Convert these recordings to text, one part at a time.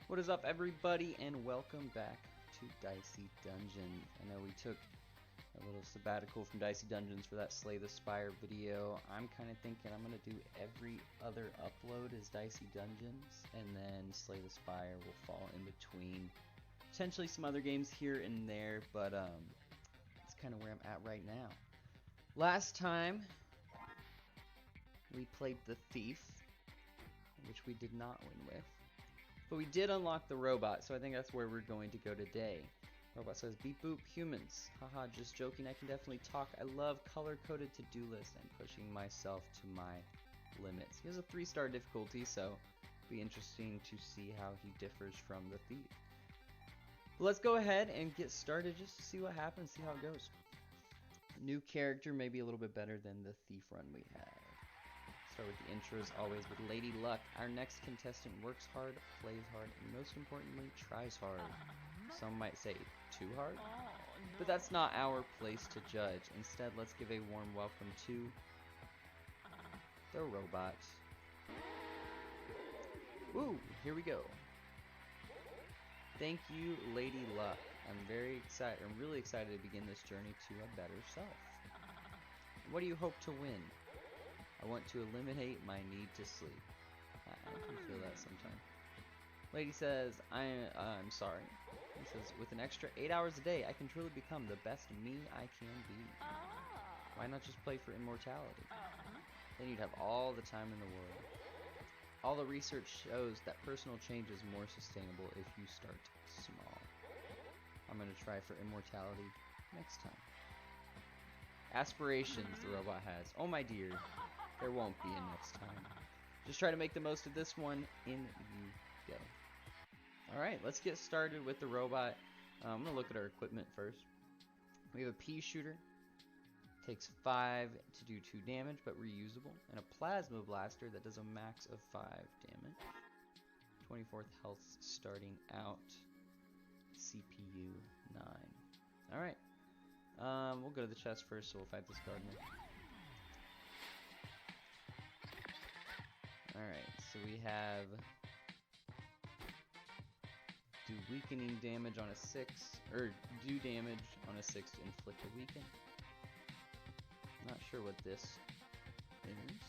What is up, everybody, and welcome back to Dicey Dungeons. I know we took a little sabbatical from Dicey Dungeons for that Slay the Spire video. I'm kind of thinking I'm going to do every other upload as Dicey Dungeons, and then Slay the Spire will fall in between. Potentially some other games here and there, but it's kind of where I'm at right now. Last time, we played the Thief, which we did not win with. But we did unlock the robot, so I think that's where we're going to go today. Robot says, beep boop, humans. Haha, just joking, I can definitely talk. I love color-coded to-do lists and pushing myself to my limits. He has a 3-star difficulty, so it'll be interesting to see how he differs from the Thief. But let's go ahead and get started just to see what happens, see how it goes. New character, maybe a little bit better than the Thief run we had. Start with the intro as always with Lady Luck. Our next contestant works hard, plays hard, and most importantly, tries hard. Some might say too hard, but that's not our place to judge. Instead, let's give a warm welcome to the robots. Woo, here we go. Thank you, Lady Luck. I'm really excited to begin this journey to a better self. What do you hope to win? I want to eliminate my need to sleep. I can feel that sometimes. Lady says, I'm sorry. He says, with an extra 8 hours a day, I can truly become the best me I can be. Why not just play for immortality? Then you'd have all the time in the world. All the research shows that personal change is more sustainable if you start small. I'm going to try for immortality next time. Aspirations the robot has. Oh my dear. There won't be a next time. Just try to make the most of this one. In you go. Alright, let's get started with the robot. I'm going to look at our equipment first. We have a pea shooter. Takes 5 to do 2 damage, but reusable. And a plasma blaster that does a max of 5 damage. 24th health starting out. CPU 9. Alright. We'll go to the chest first, so we'll fight this gardener. Alright, so we have do weakening damage on a 6, or do damage on a 6 to inflict a weaken. Not sure what this is.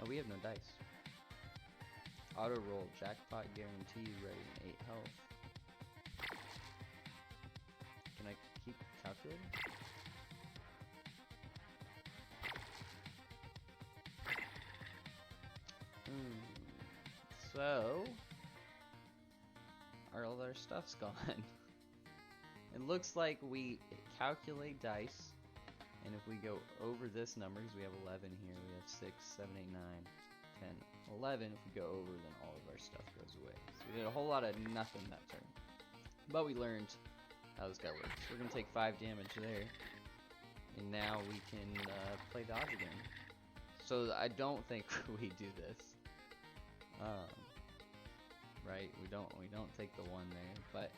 Oh, we have no dice. Auto roll, jackpot guarantee, ready, 8 health. Can I keep calculating? So, all our stuff's gone. It looks like we calculate dice, and if we go over this number, because we have 11 here, we have 6, 7, 8, 9, 10, 11. If we go over, then all of our stuff goes away. So we did a whole lot of nothing that turn. But we learned how this guy works. We're going to take 5 damage there. And now we can play dodge again. So I don't think we do this. Right, we don't take the 1 there, but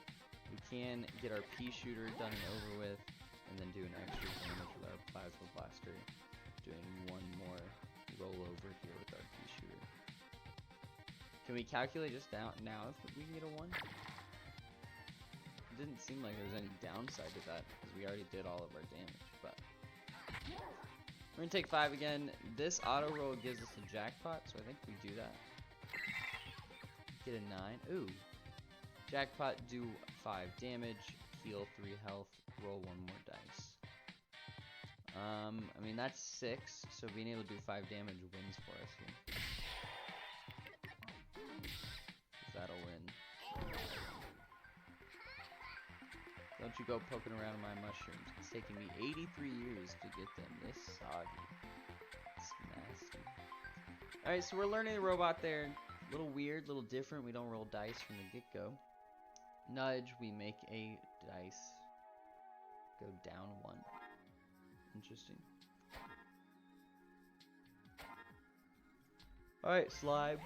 we can get our pea shooter done and over with, and then do an extra damage with our plasma blaster, doing 1 more roll over here with our pea shooter. Can we calculate just now if we can get a 1? It didn't seem like there was any downside to that, because we already did all of our damage, but we're gonna take 5 again. This auto roll gives us a jackpot, so I think we do that. Get a 9. Ooh. Jackpot, do 5 damage, heal 3 health, roll 1 more dice. I mean, that's 6, so being able to do 5 damage wins for us here. That'll win. Don't you go poking around in my mushrooms. It's taken me 83 years to get them this soggy. It's nasty. Alright, so we're learning the robot there. A little weird, a little different. We don't roll dice from the get-go. Nudge, we make a dice go down 1. Interesting. Alright, slime.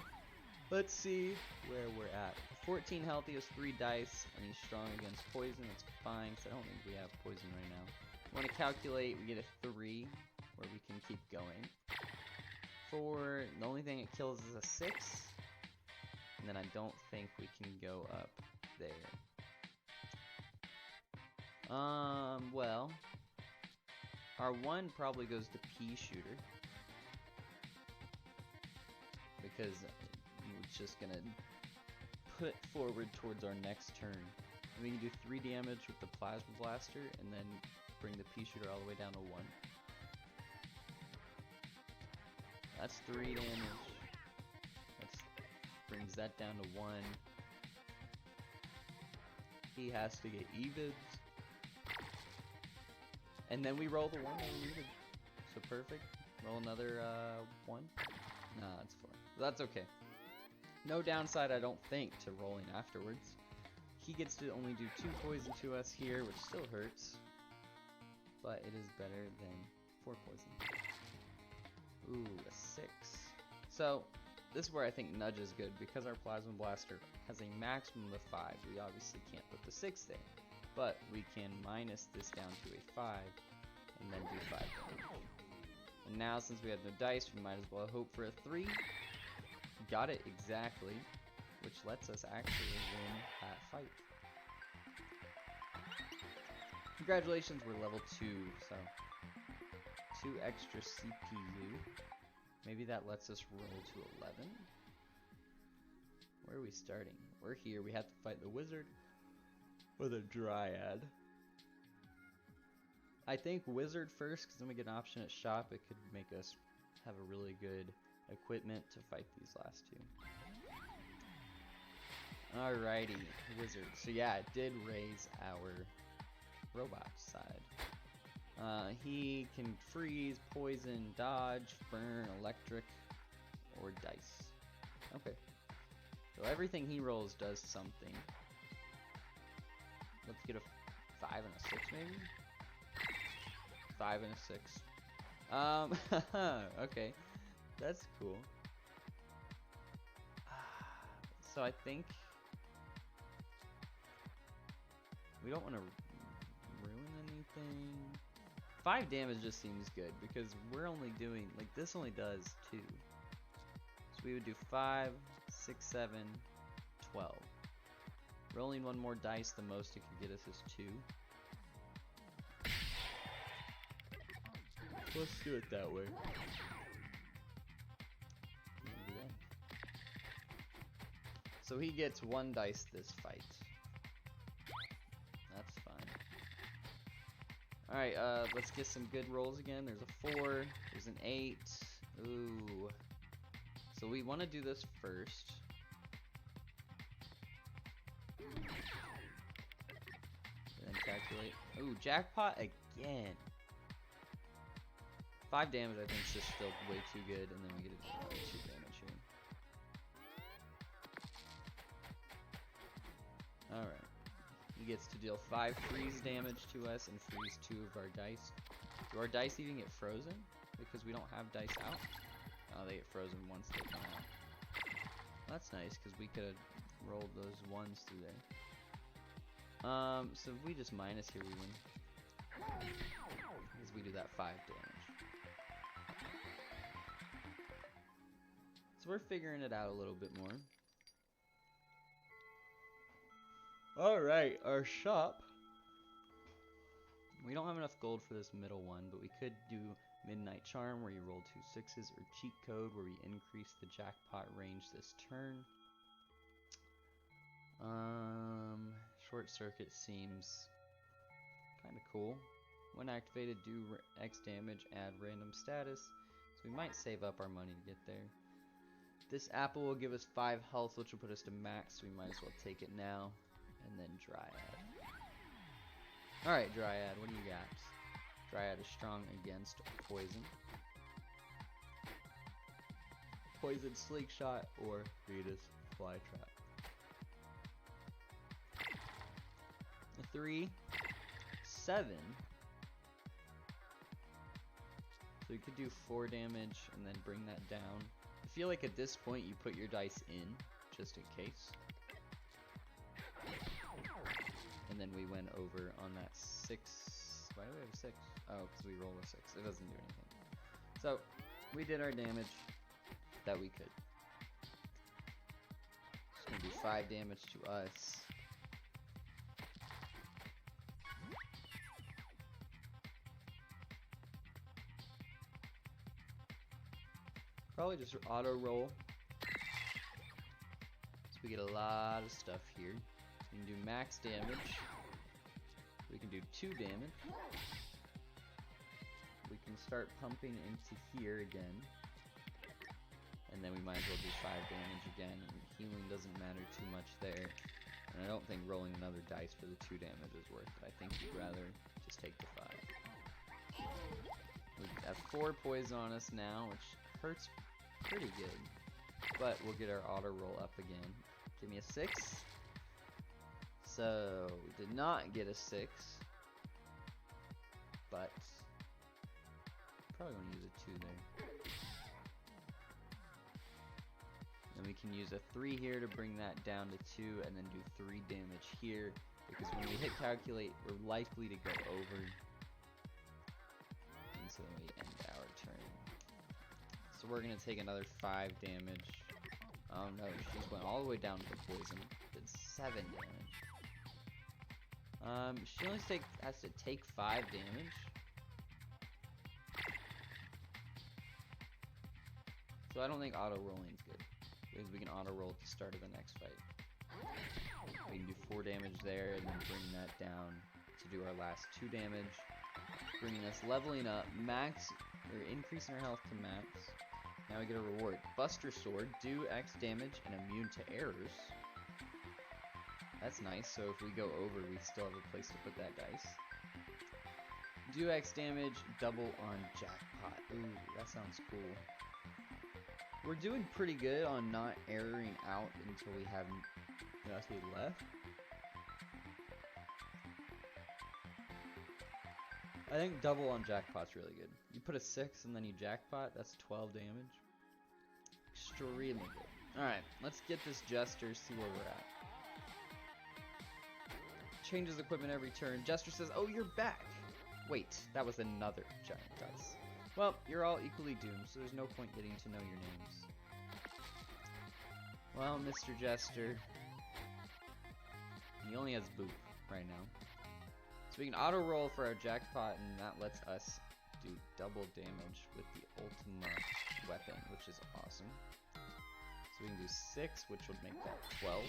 Let's see where we're at. 14 health, he has 3 dice, and he's strong against poison. That's fine, because I don't think we have poison right now. Want to calculate, we get a 3, where we can keep going. 4. The only thing it kills is a 6. And then I don't think we can go up there. Well, our 1 probably goes to pea shooter. Because it's just gonna put forward towards our next turn. And we can do 3 damage with the plasma blaster and then bring the pea shooter all the way down to 1. That's 3 damage. Brings that down to 1. He has to get evens. And then we roll the 1 that we needed. So perfect. Roll another 1. No, that's 4. That's okay. No downside, I don't think, to rolling afterwards. He gets to only do 2 poison to us here, which still hurts. But it is better than 4 poison. Ooh, a 6. So, this is where I think nudge is good, because our plasma blaster has a maximum of 5. We obviously can't put the 6 there, but we can minus this down to a 5 and then do 5 damage. And now, since we have no dice, we might as well hope for a 3. Got it exactly, which lets us actually win that fight. Congratulations, we're level 2, so 2 extra CPU. Maybe that lets us roll to 11. Where are we starting? We're here. We have to fight the wizard with a dryad. I think wizard first, because then we get an option at shop. It could make us have a really good equipment to fight these last 2. Alrighty, wizard. So yeah, it did raise our robot side. He can freeze, poison, dodge, burn, electric, or dice. Okay. So everything he rolls does something. Let's get a 5 and a 6 maybe? 5 and a 6. Okay. That's cool. So I think we don't want to ruin anything. 5 damage just seems good because we're only doing, like, this only does 2. So we would do 5, 6, 7, 12. Rolling 1 more dice, the most it could get us is 2. Let's do it that way. So he gets 1 dice this fight. That's fine. Alright, let's get some good rolls again. There's a 4, there's an 8. Ooh. So we want to do this first. And then calculate. Ooh, jackpot again. 5 damage I think is just still way too good, and then we get another 2 damage here. Alright. He gets to deal 5 freeze damage to us and freeze 2 of our dice. Do our dice even get frozen? Because we don't have dice out? Oh, they get frozen once they come out. That's nice, because we could have rolled those 1s through there. So if we just minus here, we win. Because we do that 5 damage. So we're figuring it out a little bit more. Alright, our shop. We don't have enough gold for this middle one, but we could do Midnight Charm where you roll 2 6s, or Cheat Code where we increase the jackpot range this turn. Short Circuit seems kind of cool. When activated, do X damage, add random status. So we might save up our money to get there. This apple will give us 5 health, which will put us to max, so we might as well take it now. And then Dryad. Alright, Dryad, what do you got? Dryad is strong against poison. Poison Slingshot or Rita's Flytrap. A 3, 7. So you could do 4 damage and then bring that down. I feel like at this point you put your dice in, just in case. And then we went over on that 6. Why do we have a 6? Oh, because we roll a 6. It doesn't do anything. So, we did our damage. that we could. Just gonna do 5 damage to us. Probably just auto roll. So we get a lot of stuff here. We can do max damage. We can do 2 damage. We can start pumping into here again. And then we might as well do 5 damage again. And healing doesn't matter too much there. And I don't think rolling another dice for the 2 damage is worth it. I think you'd rather just take the 5. We have 4 poison on us now, which hurts pretty good. But we'll get our auto roll up again. Give me a 6. So we did not get a 6. But probably want to use a 2 there. And we can use a 3 here to bring that down to 2 and then do 3 damage here. Because when we hit calculate, we're likely to go over. And so then we end our turn. So we're going to take another 5 damage. Oh no, she just went all the way down to the poison. Did 7 damage. She only has to take 5 damage. So I don't think auto rolling is good. Because we can auto roll at the start of the next fight. We can do 4 damage there and then bring that down to do our last 2 damage. Bringing us leveling up, max, or increasing our health to max. Now we get a reward. Buster Sword, do X damage and immune to errors. That's nice, so if we go over, we still have a place to put that dice. Do X damage, double on jackpot. Ooh, that sounds cool. We're doing pretty good on not erroring out until we have nothing left. I think double on jackpot's really good. You put a 6 and then you jackpot, that's 12 damage. Extremely good. Alright, let's get this Jester, see where we're at. Changes equipment every turn. Jester says, oh, you're back! Wait, that was another giant dice. Well, you're all equally doomed, so there's no point getting to know your names. Well, Mr. Jester, he only has Boop right now. So we can auto roll for our jackpot, and that lets us do double damage with the ultimate weapon, which is awesome. So we can do 6, which would make that 12.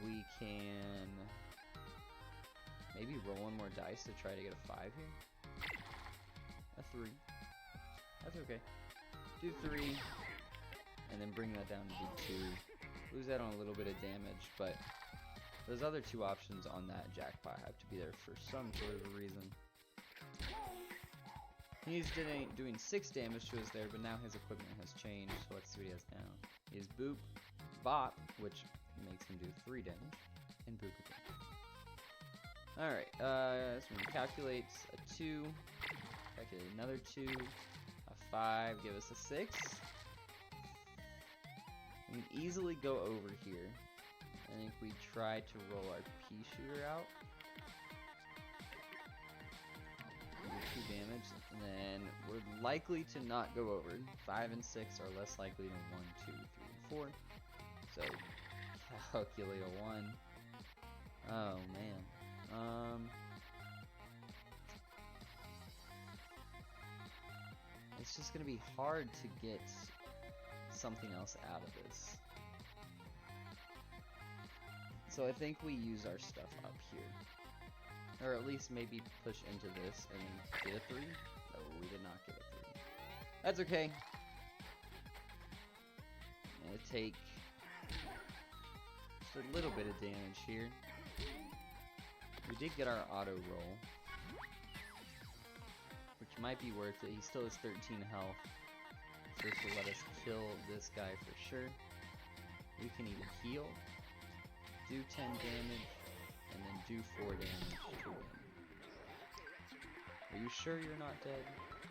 We can maybe roll 1 more dice to try to get a 5 here. A 3. That's okay. Do 3, and then bring that down to do 2. Lose that on a little bit of damage, but those other 2 options on that jackpot have to be there for some sort of a reason. He's doing 6 damage to us there, but now his equipment has changed, so let's see what he has now. He has Boop, Bop, which makes him do 3 damage, and Boop again. Alright, so we can calculate a 2, calculate another 2, a 5, give us a 6. We can easily go over here. I think we try to roll our pea shooter out. Do 2 damage, and then we're likely to not go over. 5 and 6 are less likely than 1, 2, 3, and 4. So calculate a 1. Oh man. It's just gonna be hard to get something else out of this. So I think we use our stuff up here. Or at least maybe push into this and then get a 3. No, we did not get a 3. That's okay. I'm gonna take just a little bit of damage here. We did get our auto roll, which might be worth it. He still has 13 health. So this will let us kill this guy for sure. We can even heal, do 10 damage, and then do 4 damage to him. Are you sure you're not dead?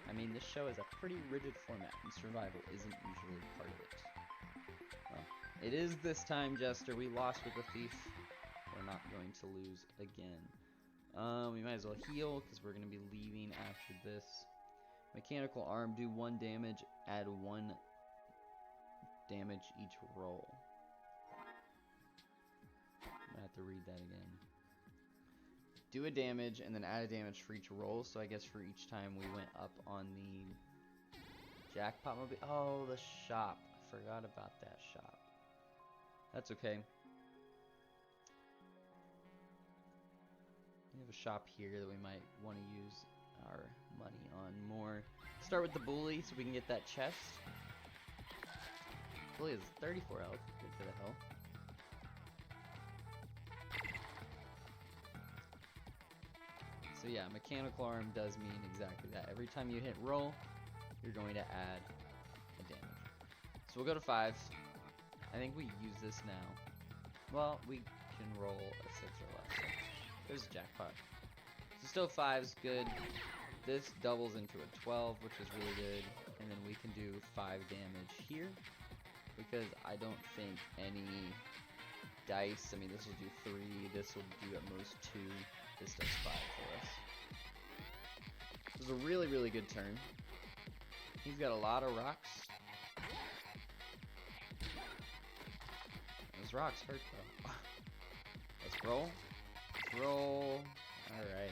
I mean, this show is a pretty rigid format, and survival isn't usually part of it. Well, it is this time, Jester. We lost with the thief. We're not going to lose again. We might as well heal, because we're going to be leaving after this. Mechanical arm, do 1 damage, add 1 damage each roll. I'm gonna have to read that again. Do a damage and then add a damage for each roll. So I guess for each time we went up on the jackpot mobile. Oh, the shop. I forgot about that shop. That's okay. We have a shop here that we might want to use our money on more. Start with the bully so we can get that chest. Bully is 34 health. Good for the health. So yeah, mechanical arm does mean exactly that. Every time you hit roll, you're going to add a damage. So we'll go to 5. I think we use this now. Well, we can roll a 6 or less. So there's a jackpot. So still 5's good. This doubles into a 12, which is really good. And then we can do 5 damage here. Because I don't think any dice, I mean this will do 3, this will do at most 2. This does 5 for us. This is a really, really good turn. He's got a lot of rocks. Those rocks hurt though. Let's roll. Let's roll. Alright.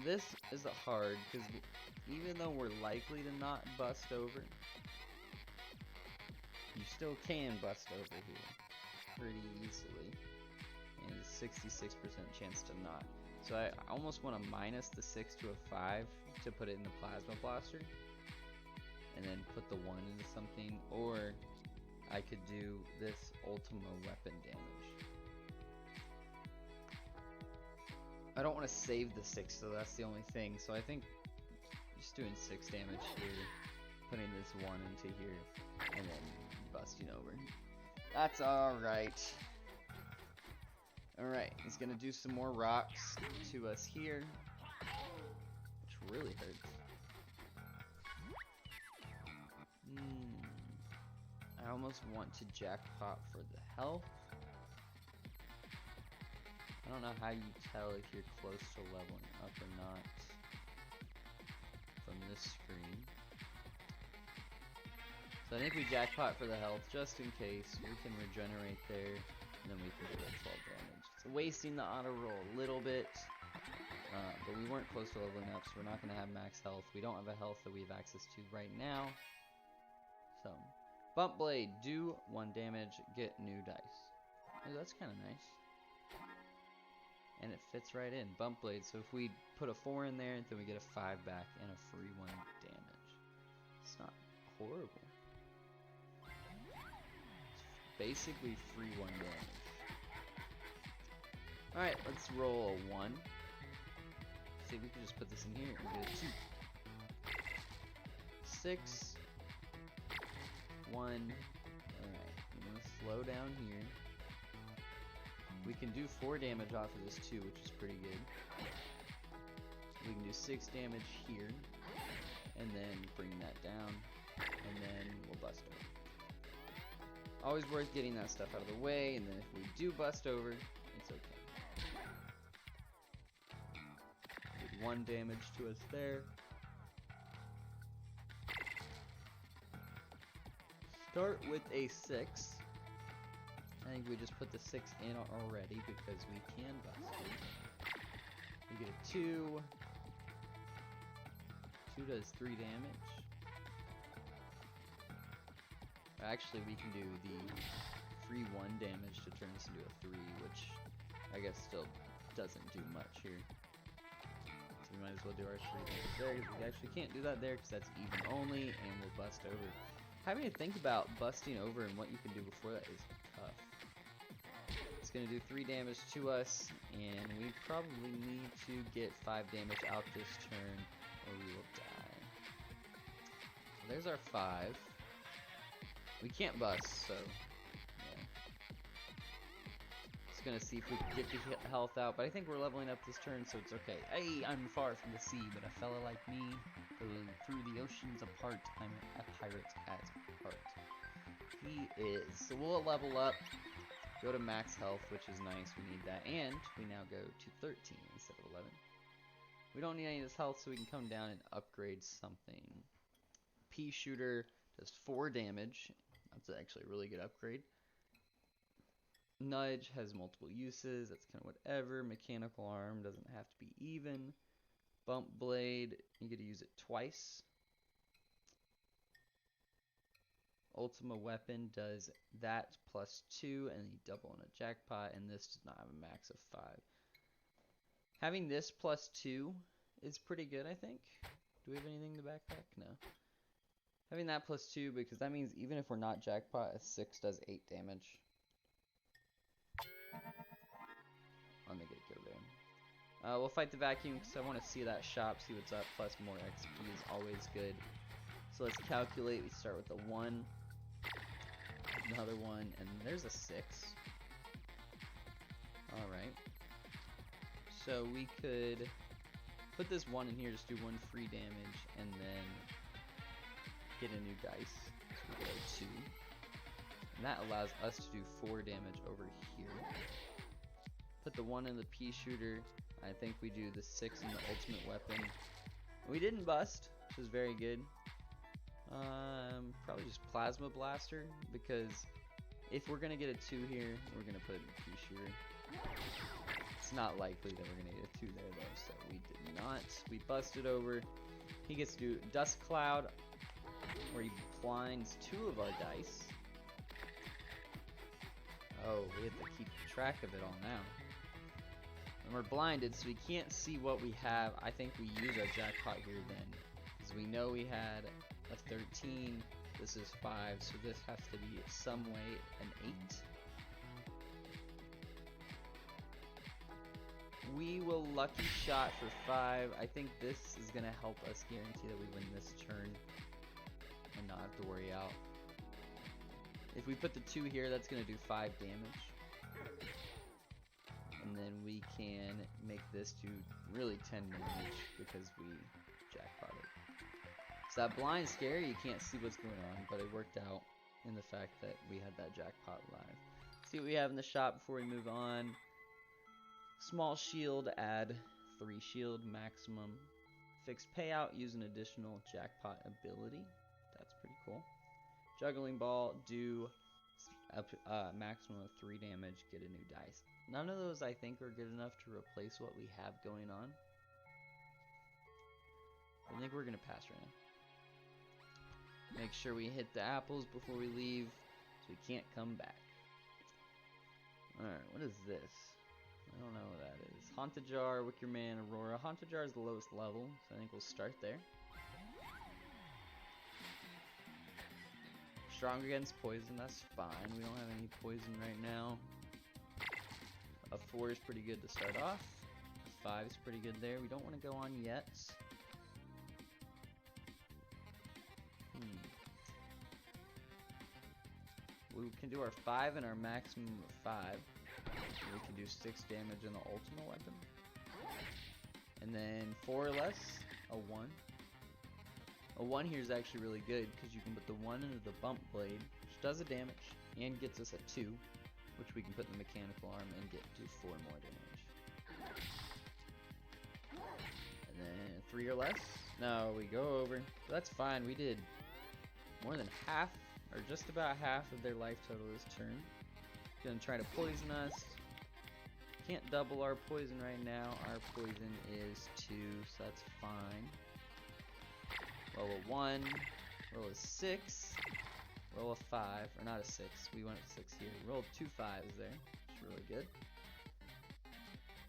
This is hard because even though we're likely to not bust over, you still can bust over here pretty easily. And a 66% chance to not. So I almost want to minus the 6 to a 5 to put it in the plasma blaster. And then put the 1 into something. Or I could do this Ultima weapon damage. I don't want to save the 6, so that's the only thing. So I think just doing 6 damage here, putting this 1 into here, and then busting over. That's alright. Alright, he's gonna do some more rocks to us here, which really hurts. I almost want to jackpot for the health. I don't know how you tell if you're close to leveling up or not from this screen. So I think we jackpot for the health just in case. We can regenerate there, and then we can do that 12 damage. So wasting the auto roll a little bit, but we weren't close to leveling up, so we're not going to have max health. We don't have a health that we have access to right now. So, Bump Blade, do 1 damage, get new dice. Oh, that's kind of nice. And it fits right in. Bump Blade, so if we put a 4 in there, then we get a 5 back and a free 1 damage. It's not horrible. It's basically free 1 damage. Alright, let's roll a 1. See if we can just put this in here and get a 2. 6. 1. Alright, I'm going to slow down here. We can do 4 damage off of this too, which is pretty good. We can do 6 damage here, and then bring that down, and then we'll bust over. Always worth getting that stuff out of the way, and then if we do bust over, it's okay. Did 1 damage to us there. Start with a 6. I think we just put the 6 in already because we can bust it. We get a 2. 2 does 3 damage. Actually, we can do the free 1 damage to turn this into a 3, which I guess still doesn't do much here. So we might as well do our 3 damage there. We actually can't do that there because that's even only, and we'll bust over. Having to think about busting over and what you can do before that is tough. It's going to do 3 damage to us, and we probably need to get 5 damage out this turn, or we will die. So there's our 5. We can't bust, so yeah. Just going to see if we can get the health out, but I think we're leveling up this turn, so it's okay. Hey, I'm far from the sea, but a fella like me, through the oceans apart, I'm a pirate at heart. He is. So we'll level up. Go to max health, which is nice. We need that. And we now go to 13 instead of 11. We don't need any of this health, so we can come down and upgrade something. Pea shooter does 4 damage. That's actually a really good upgrade. Nudge has multiple uses. That's kind of whatever. Mechanical arm doesn't have to be even. Bump blade, you get to use it twice. Ultima weapon does that plus 2, and you double in a jackpot, and this does not have a max of 5. Having this plus 2 is pretty good, I think. Do we have anything in the backpack? No. Having that plus 2, because that means even if we're not jackpot, a 6 does 8 damage. On the get-go there. We'll fight the vacuum, because I want to see that shop, see what's up, plus more XP is always good. So let's calculate. We start with a 1. Another 1, and there's a 6. Alright. So we could put this 1 in here, just do 1 free damage, and then get a new dice. So we go 2. And that allows us to do 4 damage over here. Put the 1 in the pea shooter. I think we do the 6 in the ultimate weapon. We didn't bust, which is very good. Probably just plasma blaster, because if we're gonna get a 2 here, we're gonna put it in the pea shooter. It's not likely that we're gonna get a 2 there though, so we did not. We busted over. He gets to do dust cloud, where he blinds 2 of our dice. Oh, we have to keep track of it all now. And we're blinded, so we can't see what we have. I think we use our jackpot here then, because we know we had a 13, this is 5, so this has to be some way an 8. We will lucky shot for 5. I think this is going to help us guarantee that we win this turn and not have to worry out. If we put the 2 here, that's going to do 5 damage. And then we can make this do really 10 damage because we jackpotted. So that blind's scary, you can't see what's going on, but it worked out in the fact that we had that jackpot live. See what we have in the shop before we move on. Small shield, add 3 shield maximum. Fixed payout, use an additional jackpot ability. That's pretty cool. Juggling ball, do a maximum of 3 damage, get a new dice. None of those I think are good enough to replace what we have going on. I think we're going to pass right now. Make sure we hit the apples before we leave, so we can't come back. Alright, what is this? I don't know what that is. Haunted Jar, Wicker Man, Aurora. Haunted Jar is the lowest level, so I think we'll start there. Strong against poison, that's fine. We don't have any poison right now. A 4 is pretty good to start off. A 5 is pretty good there. We don't want to go on yet. We can do our 5 and our maximum of 5. We can do 6 damage in the ultimate weapon. And then 4 or less, a 1. A 1 here is actually really good because you can put the 1 into the bump blade, which does a damage and gets us a 2, which we can put in the mechanical arm and do 4 more damage. And then 3 or less. No, we go over. So that's fine. We did more than half, or just about half of their life total this turn. Gonna try to poison us. Can't double our poison right now. Our poison is 2, so that's fine. Roll a 1, roll a 6, roll a 5, or not a 6, we went at 6 here. Roll 2 5s there, which is really good.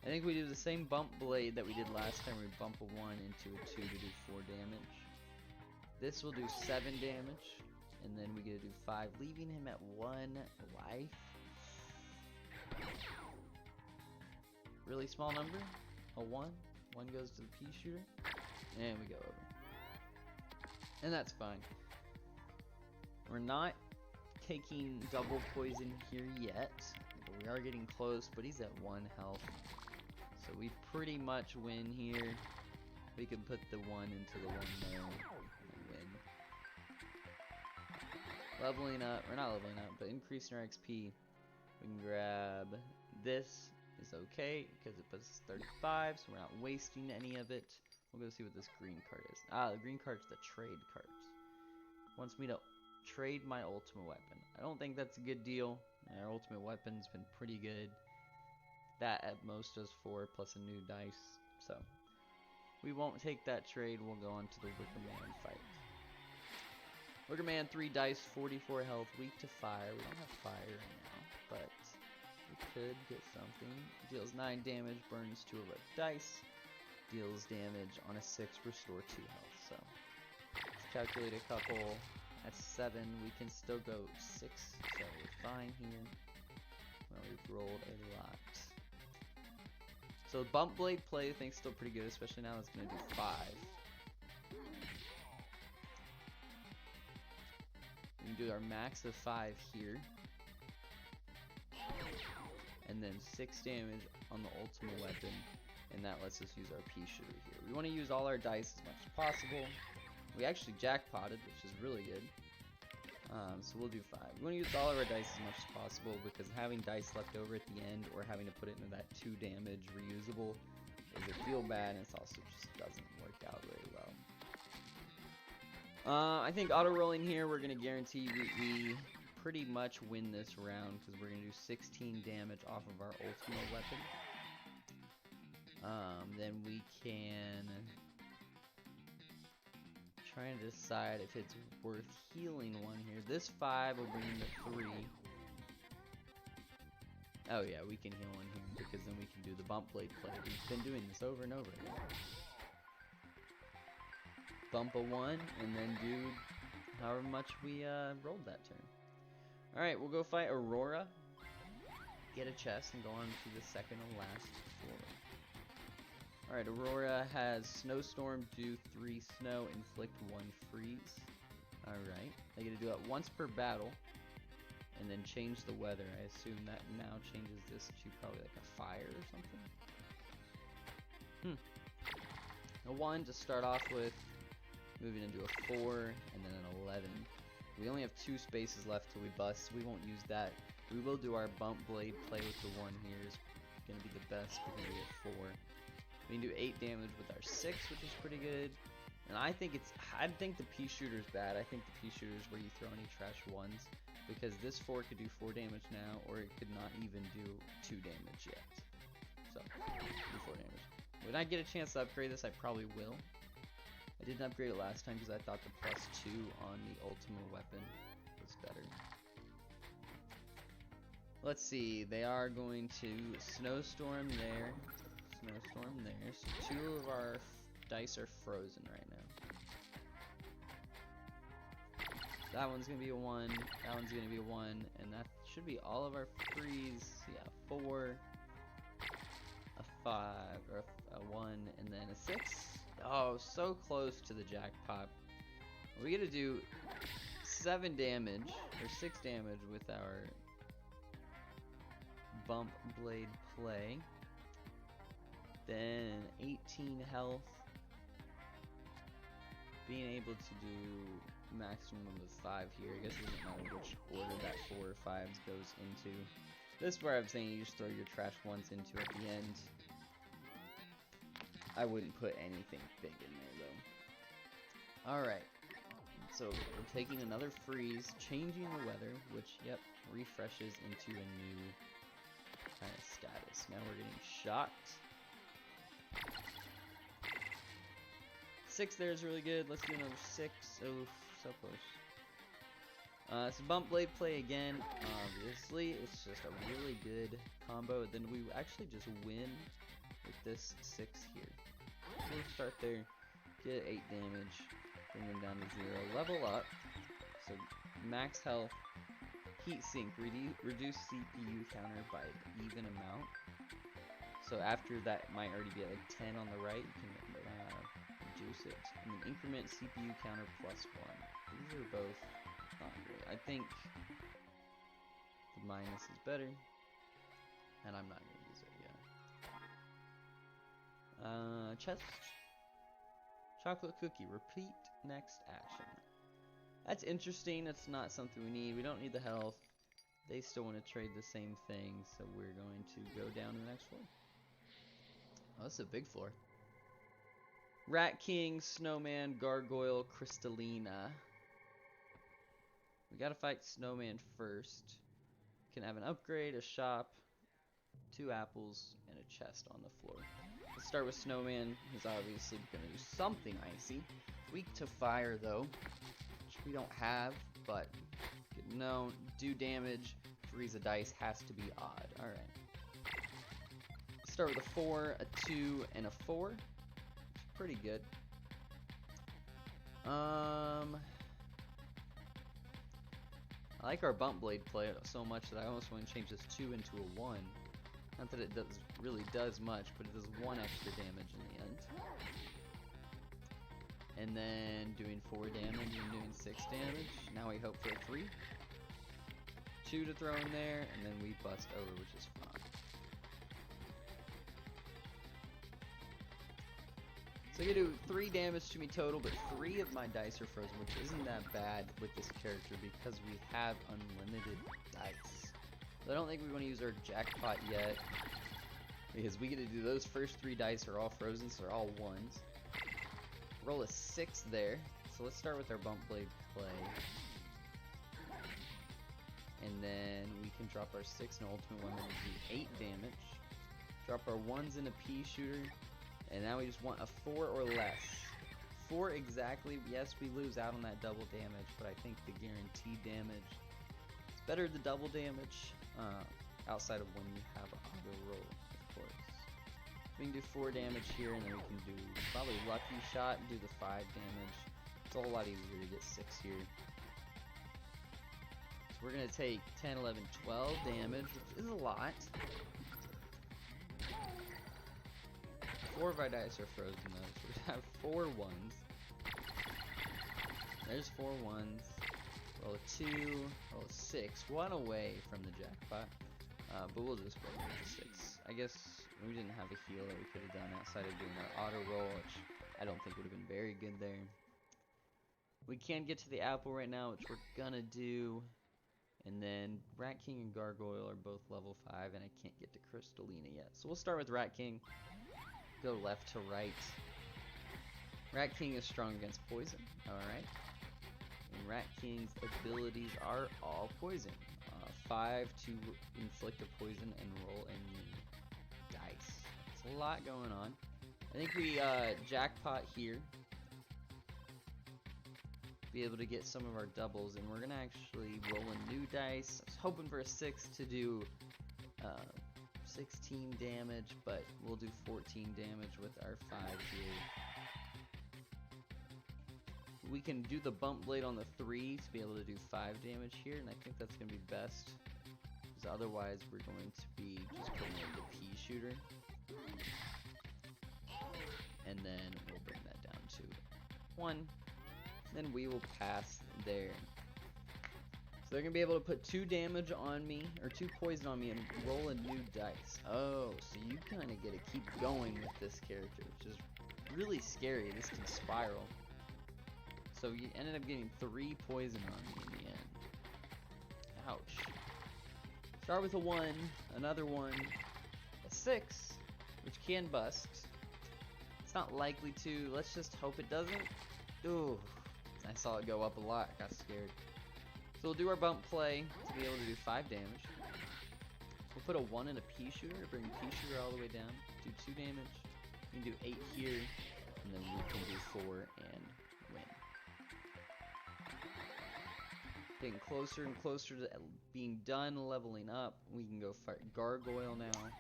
I think we do the same bump blade that we did last time. We bump a 1 into a 2 to do 4 damage. This will do 7 damage, and then we get to do 5, leaving him at 1 life. Really small number, a 1. 1 goes to the pea shooter, and we go over. And that's fine. We're not taking double poison here yet, but we are getting close, but he's at 1 health. So we pretty much win here. We can put the 1 into the 1 there and win. Leveling up, or not leveling up, but increasing our XP. We can grab this. Is okay because it puts us 35, so we're not wasting any of it. We'll go see what this green card is. Ah, the green card's the trade cards. Wants me to trade my ultimate weapon. I don't think that's a good deal. Our ultimate weapon's been pretty good. That at most does 4 plus a new dice. So we won't take that trade. We'll go on to the Wicker Man fight. Wicker Man, 3 dice, 44 health, weak to fire. We don't have fire right now, but we could get something. Deals 9 damage, burns 2 of our dice. Deals damage on a 6, restore 2 health. So let's calculate a couple. At 7, we can still go 6, so we're fine here. Well, we've rolled a lot. So bump blade play I think still pretty good, especially now it's gonna do 5. We can do our max of 5 here. And then 6 damage on the ultimate weapon, and that lets us use our pea shooter here. We want to use all our dice as much as possible. We actually jackpotted, which is really good. So we'll do 5. We want to use all of our dice as much as possible because having dice left over at the end or having to put it into that 2 damage reusable is a feel bad, and it also just doesn't work out very well. I think auto rolling here, we're going to guarantee we pretty much win this round because we're going to do 16 damage off of our ultimate weapon. Then we can try and decide if it's worth healing 1 here. This 5 will bring the 3. Oh yeah, we can heal 1 here because then we can do the bump blade play. We've been doing this over and over again. Bump a 1 and then do however much we rolled that turn. Alright, we'll go fight Aurora. Get a chest and go on to the second and last floor. Alright, Aurora has Snowstorm, do 3 snow, inflict 1 freeze. Alright, they get to do it once per battle, and then change the weather. I assume that now changes this to probably like a fire or something. A 1 to start off with, moving into a 4, and then an 11. We only have 2 spaces left till we bust, so we won't use that. We will do our bump blade play with the 1 here. Is going to be the best. We're going to get 4. We can do 8 damage with our 6, which is pretty good. And I think the pea shooter's bad. I think the pea shooter's where you throw any trash 1s. Because this 4 could do 4 damage now, or it could not even do 2 damage yet. So, do 4 damage. When I get a chance to upgrade this, I probably will. I didn't upgrade it last time because I thought the +2 on the ultimate weapon was better. Let's see, they are going to Snowstorm there. Snowstorm there. So 2 of our dice are frozen right now. That one's going to be a 1. That one's going to be a 1. And that should be all of our freeze. Yeah, 4. A 5. Or a 1. And then a 6. Oh, so close to the jackpot. We get to do 7 damage. Or 6 damage with our bump blade play. Then 18 health. Being able to do maximum of 5 here. I guess it doesn't matter which order that 4 or 5s goes into. This is where I'm saying you just throw your trash 1s into at the end. I wouldn't put anything big in there though. Alright. So we're taking another freeze, changing the weather, which, yep, refreshes into a new kind of status. Now we're getting shocked. 6 there is really good. Let's do another 6. Oh, so close. So bump blade play again. Obviously, it's just a really good combo. Then we actually just win with this 6 here. We'll start there. Get 8 damage. Bring them down to 0. Level up. So max health. Heat sink. Reduce CPU counter by an even amount. So after that might already be at like 10 on the right, you can reduce it. And then increment CPU counter +1. These are both not great. I think the minus is better. And I'm not going to use it yet. Chest. Chocolate cookie. Repeat next action. That's interesting. It's not something we need. We don't need the health. they still want to trade the same thing, so we're going to go down to the next floor. Oh, this is a big floor. Rat King, Snowman, Gargoyle, Crystallina. We gotta fight Snowman first. Can have an upgrade, a shop, 2 apples, and a chest on the floor. Let's start with Snowman. He's obviously gonna do something icy. Weak to fire though, which we don't have, but no, do damage. Freeze a dice has to be odd. Alright. Start with a 4, a 2, and a 4. It's pretty good. I like our bump blade play so much that I almost want to change this 2 into a 1. Not that it really does much, but it does 1 extra damage in the end. And then doing 4 damage and doing 6 damage. Now we hope for a 3. 2 to throw in there, and then we bust over, which is fine. So I do 3 damage to me total, but 3 of my dice are frozen, which isn't that bad with this character because we have unlimited dice. So I don't think we want to use our jackpot yet, because we get to do those first 3 dice are all frozen, so they're all 1s. Roll a 6 there, so let's start with our bump blade play. And then we can drop our 6 and ultimate weapon and do 8 damage. Drop our 1s in a pea shooter. And now we just want a 4 or less. 4 exactly, yes, we lose out on that double damage, but I think the guaranteed damage is better the double damage, outside of when you have auto roll, of course. We can do 4 damage here, and then we can do probably lucky shot and do the 5 damage. It's a whole lot easier to get 6 here. So we're going to take 10, 11, 12 damage, which is a lot. 4 of our dice are frozen though, so we have 4 1s. There's 4 1s. Roll a 2, roll a 6. 1 away from the jackpot. But we'll just roll with the 6. I guess we didn't have a heal that we could have done outside of doing our auto roll, which I don't think would have been very good there. We can get to the apple right now, which we're gonna do. And then Rat King and Gargoyle are both level 5, and I can't get to Crystallina yet. So we'll start with Rat King. Go left to right. Rat King is strong against poison. Alright. And Rat King's abilities are all poison. 5 to inflict a poison and roll a new dice. It's a lot going on. I think we jackpot here. Be able to get some of our doubles, and we're gonna actually roll a new dice. I was hoping for a 6 to do 16 damage, but we'll do 14 damage with our 5 here. We can do the bump blade on the 3 to be able to do 5 damage here, and I think that's going to be best, because otherwise we're going to be just putting in the pea shooter. And then we'll bring that down to 1. Then we will pass there. So they're going to be able to put 2 damage on me, or 2 poison on me, and roll a new dice. Oh, so you kind of get to keep going with this character, which is really scary. This can spiral. So you ended up getting 3 poison on me in the end. Ouch. Start with a 1, another 1, a 6, which can bust. It's not likely to. Let's just hope it doesn't. Ooh, I saw it go up a lot. Got scared. So we'll do our bump play to be able to do 5 damage. We'll put a 1 in a pea shooter, bring pea shooter all the way down, do 2 damage. We can do 8 here, and then we can do 4 and win. Getting closer and closer to being done leveling up. We can go fight Gargoyle now. I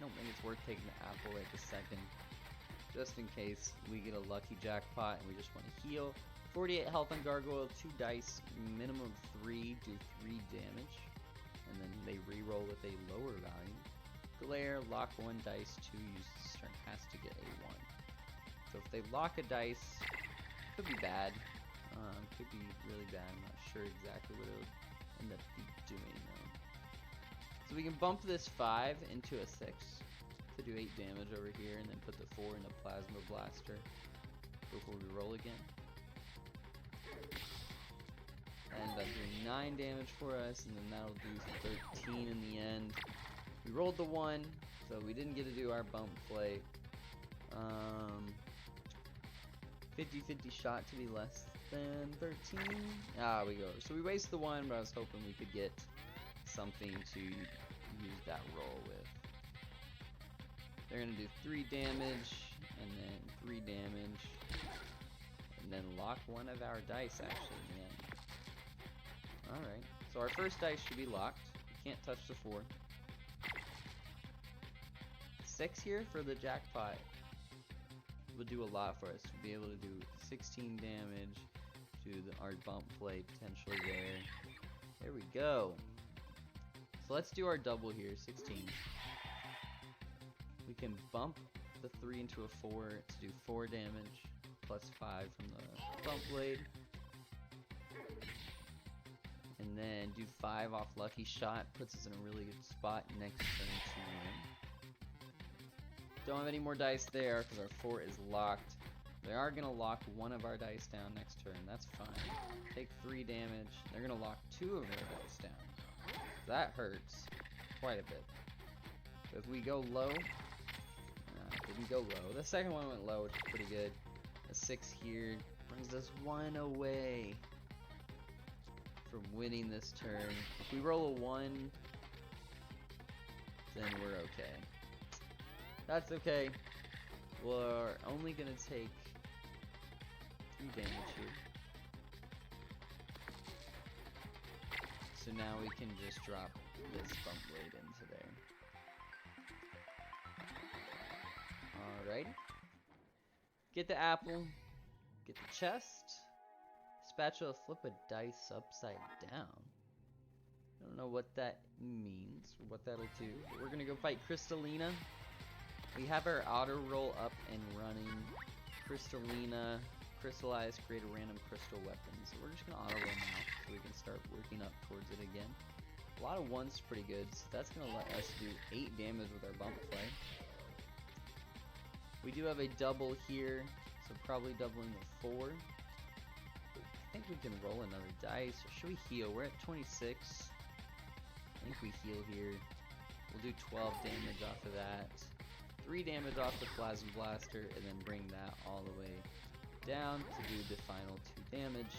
don't think it's worth taking the apple right this second, just in case we get a lucky jackpot and we just want to heal. 48 health on Gargoyle, 2 dice, minimum of 3, do 3 damage, and then they re-roll with a lower value. Glare, lock 1 dice, 2 use this turn, has to get a 1. So if they lock a dice, could be bad, could be really bad. I'm not sure exactly what it would end up doing though. So we can bump this 5 into a 6 to do 8 damage over here, and then put the 4 in a Plasma Blaster before we roll again. end up doing 9 damage for us, and then that'll do 13 in the end. We rolled the 1, so we didn't get to do our bump play. 50-50 shot to be less than 13. Ah, we go. So we wasted the 1, but I was hoping we could get something to use that roll with. They're gonna do 3 damage, and then 3 damage, and then lock one of our dice actually in the end. Alright, so our first dice should be locked. We can't touch the 4. 6 here for the jackpot will do a lot for us. We'll be able to do 16 damage to our bump play potentially there. There we go. So let's do our double here, 16. We can bump the 3 into a 4 to do 4 damage, plus 5 from the bump blade. And then do 5 off lucky shot, puts us in a really good spot next turn to win. Don't have any more dice there because our 4 is locked. They are going to lock one of our dice down next turn. That's fine. Take 3 damage. They're going to lock 2 of their dice down. That hurts quite a bit. So if we go low, didn't go low. The second one went low, which is pretty good. A 6 here brings us 1 away from winning this turn. If we roll a 1, then we're okay. That's okay. We're only gonna take 3 damage here. So now we can just drop this bump blade into there. Alrighty. Get the apple. Get the chest. Spatula, flip a dice upside down. I don't know what that means or what that'll do. But we're gonna go fight Crystallina. We have our auto roll up and running. Crystallina, crystallize, create a random crystal weapon. So we're just gonna auto roll now so we can start working up towards it again. A lot of 1s is pretty good, so that's gonna let us do 8 damage with our bump play. We do have a double here, so probably doubling the 4. I think we can roll another dice, or should we heal? We're at 26. I think we heal here. We'll do 12 damage off of that. 3 damage off the Plasma Blaster, and then bring that all the way down to do the final 2 damage.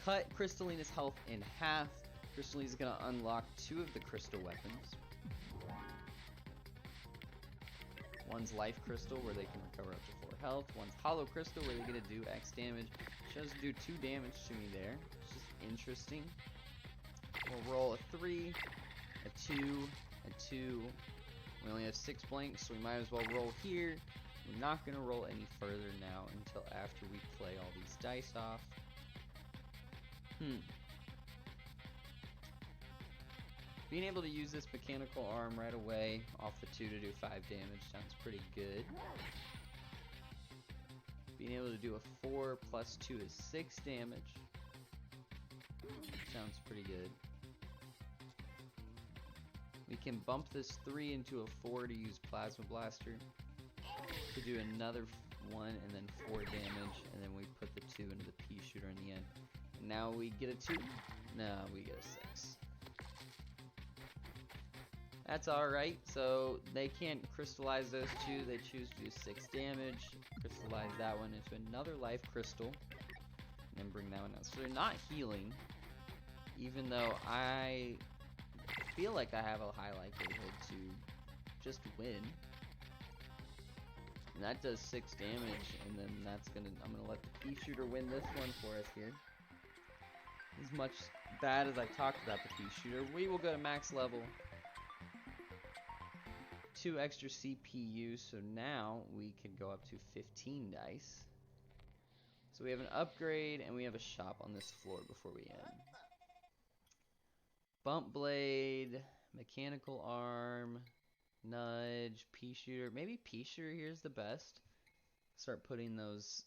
Cut Crystallina's health in half. Crystallina's gonna unlock 2 of the crystal weapons. One's Life Crystal, where they can recover up to 4 health. One's Hollow Crystal, where they get to do X damage. She does do 2 damage to me there. It's just interesting. We'll roll a 3, a 2, a 2. We only have 6 blanks, so we might as well roll here. We're not going to roll any further now until after we play all these dice off. Being able to use this mechanical arm right away off the 2 to do 5 damage sounds pretty good. Being able to do a 4 plus 2 is 6 damage. Sounds pretty good. We can bump this 3 into a 4 to use Plasma Blaster to do another 1 and then 4 damage, and then we put the 2 into the pea shooter in the end. And now we get a 2. No, we get a 6. That's alright, so they can't crystallize those 2, they choose to do 6 damage, crystallize that one into another life crystal, and then bring that one out. So they're not healing, even though I feel like I have a high likelihood to just win. And that does 6 damage, and then I'm gonna let the pea shooter win this one for us here. As much bad as I talked about the pea shooter, we will go to max level. 2 extra CPU, so now we can go up to 15 dice. So we have an upgrade and we have a shop on this floor before we end. Bump blade, mechanical arm, nudge, pea shooter. Maybe pea shooter here is the best. Start putting those,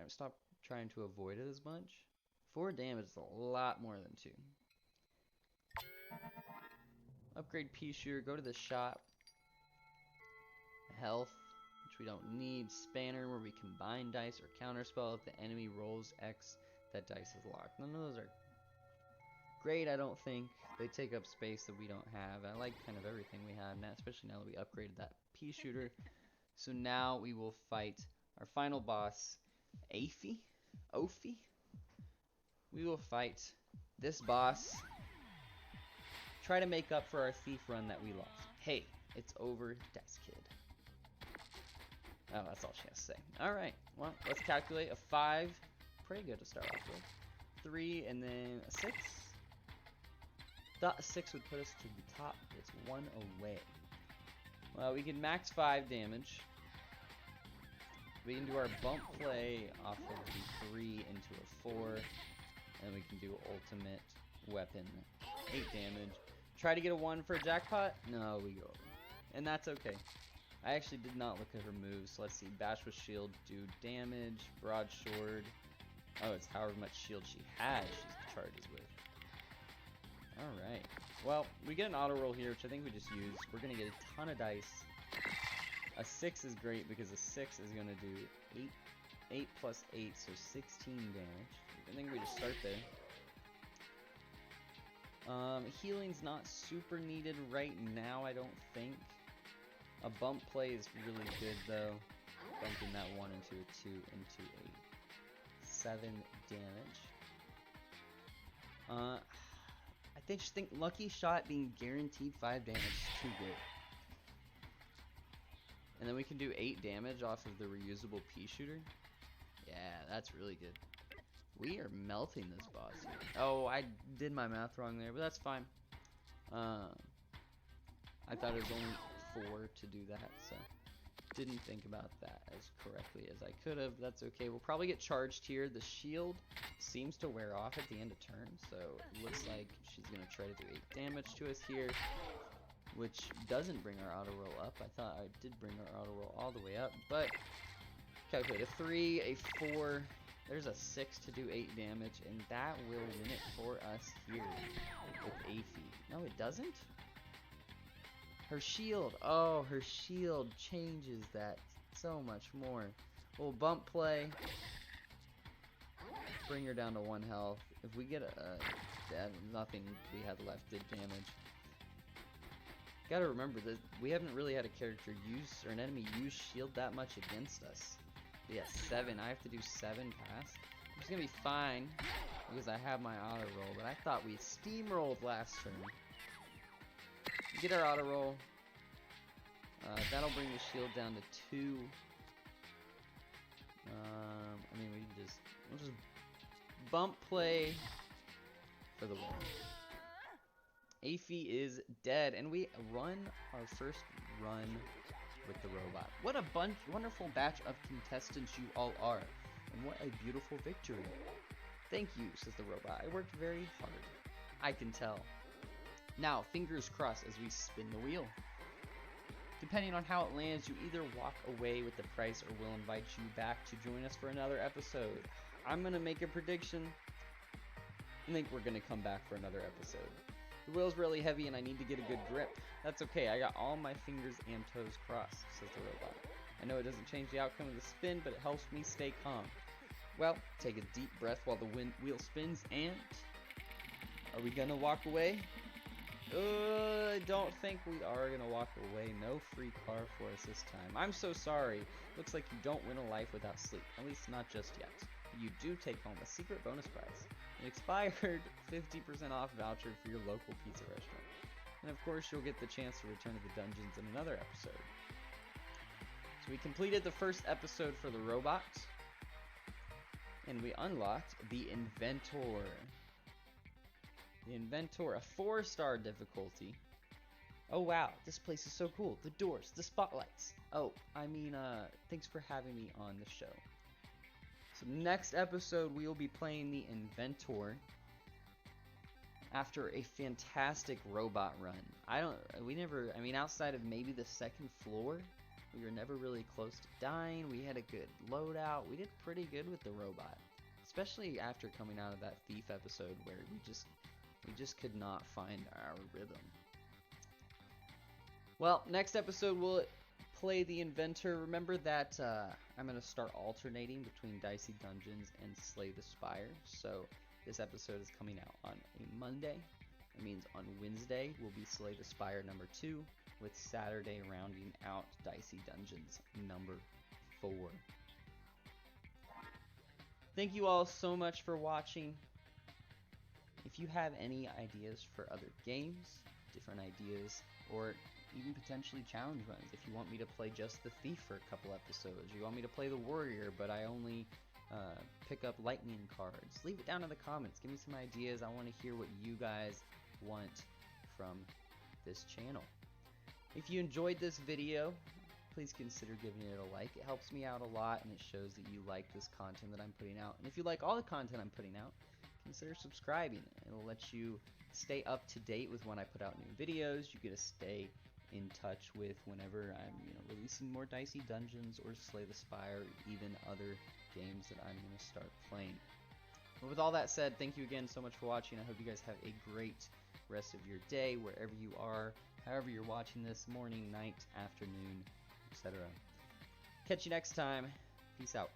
stop trying to avoid it as much. 4 damage is a lot more than 2. Upgrade pea shooter, go to the shop. Health, which we don't need. Spanner, where we combine dice or counterspell. If the enemy rolls X, that dice is locked. None of those are great, I don't think. They take up space that we don't have. I like kind of everything we have now, especially now that we upgraded that pea shooter. So now we will fight our final boss, Aphie? Ophi? We will fight this boss. Try to make up for our thief run that we lost. Hey, it's over, Dice Kid. Oh, that's all she has to say. Alright, well, let's calculate a 5. Pretty good to start off with. 3, and then a 6. Thought a 6 would put us to the top. It's 1 away. Well, we can max 5 damage. We can do our bump play off of the 3 into a 4. And we can do ultimate weapon, 8 damage. Try to get a 1 for a jackpot? No, we go over. And that's okay. I actually did not look at her moves. So let's see. Bash with shield, do damage. Broadsword. Oh, it's however much shield she has she charges with. Alright. Well, we get an auto roll here, which I think we just used. We're going to get a ton of dice. A 6 is great because a 6 is going to do 8 plus 8, so 16 damage. I think we just start there. Healing's not super needed right now, I don't think. A bump play is really good, though. Bumping that 1 into a 2 into a 7 damage. I just think Lucky Shot being guaranteed 5 damage is too good. And then we can do 8 damage off of the reusable pea shooter. Yeah, that's really good. We are melting this boss here. Oh, I did my math wrong there, but that's fine. I thought it was only 4 to do that, so didn't think about that as correctly as I could have. That's okay. We'll probably get charged here. The shield seems to wear off at the end of turn, so it looks like she's going to try to do 8 damage to us here, which doesn't bring our auto roll up. I thought I did bring our auto roll all the way up, but calculate a 3, a 4, there's a 6 to do 8 damage, and that will win it for us here with Aphie. No, it doesn't? Her shield. Oh, her shield changes that so much more. We'll bump play. Bring her down to 1 health. If we get nothing we had left did damage. Gotta remember that we haven't really had a character use, or an enemy use shield that much against us. But yeah, 7. I have to do 7 pass. It's gonna be fine because I have my auto roll, but I thought we steamrolled last turn. Get our auto roll. That'll bring the shield down to 2. I mean, we'll just bump play for the win. Aphie is dead, and we run our first run with the robot. What a wonderful batch of contestants you all are, and what a beautiful victory. Thank you, says the robot. I worked very hard. I can tell. Now, fingers crossed as we spin the wheel. Depending on how it lands, you either walk away with the price or we'll invite you back to join us for another episode. I'm going to make a prediction. I think we're going to come back for another episode. The wheel's really heavy and I need to get a good grip. That's okay, I got all my fingers and toes crossed, says the robot. I know it doesn't change the outcome of the spin, but it helps me stay calm. Well, take a deep breath while the wheel spins, and are we gonna walk away? I don't think we are gonna walk away. No free car for us this time. I'm so sorry. Looks like you don't win a life without sleep. At least not just yet. You do take home a secret bonus prize. An expired 50% off voucher for your local pizza restaurant. And of course, you'll get the chance to return to the dungeons in another episode. So we completed the first episode for the robot. And we unlocked the Inventor. The Inventor, a 4-star difficulty. Oh wow, this place is so cool. The doors, the spotlights. Oh, I mean, thanks for having me on the show. So next episode, we will be playing the Inventor after a fantastic robot run. I mean, outside of maybe the second floor, we were never really close to dying. We had a good loadout. We did pretty good with the robot, especially after coming out of that thief episode where we just could not find our rhythm. Well, next episode we'll play the Inventor. Remember that I'm going to start alternating between Dicey Dungeons and Slay the Spire. So this episode is coming out on a Monday. That means on Wednesday will be Slay the Spire number 2, with Saturday rounding out Dicey Dungeons number 4. Thank you all so much for watching. If you have any ideas for other games, different ideas, or even potentially challenge runs, if you want me to play just the Thief for a couple episodes, you want me to play the Warrior, but I only pick up lightning cards, leave it down in the comments. Give me some ideas. I want to hear what you guys want from this channel. If you enjoyed this video, please consider giving it a like. It helps me out a lot, and it shows that you like this content that I'm putting out. And if you like all the content I'm putting out, consider subscribing. It'll let you stay up to date with when I put out new videos. You get to stay in touch with whenever I'm releasing more Dicey Dungeons or Slay the Spire, or even other games that I'm going to start playing. But with all that said, thank you again so much for watching. I hope you guys have a great rest of your day, wherever you are, however you're watching this, morning, night, afternoon, etc. Catch you next time. Peace out.